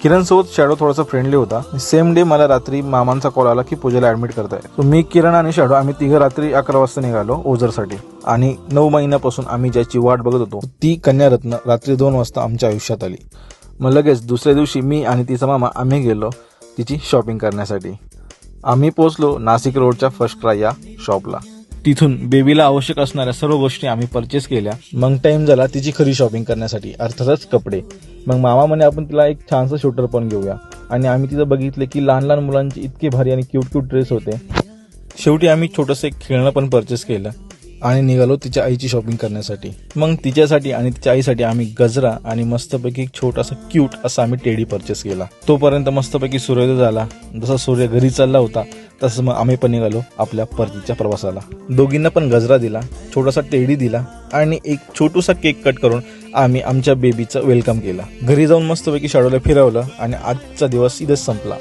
किरण सोबत शॅडो थोडासा फ्रेंडली होता. सेम डे मला रात्री मामांचा कॉल आला की पूजेला ऍडमिट करताय. तो मी, किरण आणि शॅडो आम्ही तिघं रात्री 11 वाजता निघालो ओझरसाठी. आणि 9 महिन्यापासून आम्ही ज्याची वाट बघत होतो ती कन्यारत्न रात्री 2 वाजता आमच्या आयुष्यात आली. मग लगेच दुसऱ्या दिवशी मी आणि तिचा मामा आम्ही गेलो तिची शॉपिंग करण्यासाठी. आम्ही पोहोचलो नाशिक रोडच्या फर्स्ट क्राय या शॉपला. तिथून बेबीला आवश्यक असणाऱ्या सर्व गोष्टी आम्ही परचेस केल्या. मग टाइम झाला तिची खरी शॉपिंग करण्यासाठी, अर्थातच कपडे. मग मामा म्हणे आपण तिला एक छानसा शूटर पण घेऊया. आणि आम्ही तिथं बघितले की लहान लहान मुलांचे इतके भारी आणि क्यूट क्यूट ड्रेस होते. शेवटी आम्ही छोटंसं एक खेळणं पण परचेस केलं आणि निघालो तिच्या आईची शॉपिंग करण्यासाठी. मग तिच्यासाठी आणि तिच्या आईसाठी आम्ही गजरा आणि मस्तपैकी एक छोटासा क्यूट असा आम्ही टेडी परचेस केला. तोपर्यंत मस्तपैकी सूर्योदय झाला. जसा सूर्य घरी चालला होता तसं मग आम्ही पण निघालो आपल्या परतीच्या प्रवासाला. दोघींना पण गजरा दिला, छोटासा टेडी दिला आणि एक छोटूसा केक कट करून आम्ही आमच्या बेबीचं वेलकम केलं. घरी जाऊन मस्तपैकी शाडूला फिरवलं आणि आजचा दिवस इथेच संपला.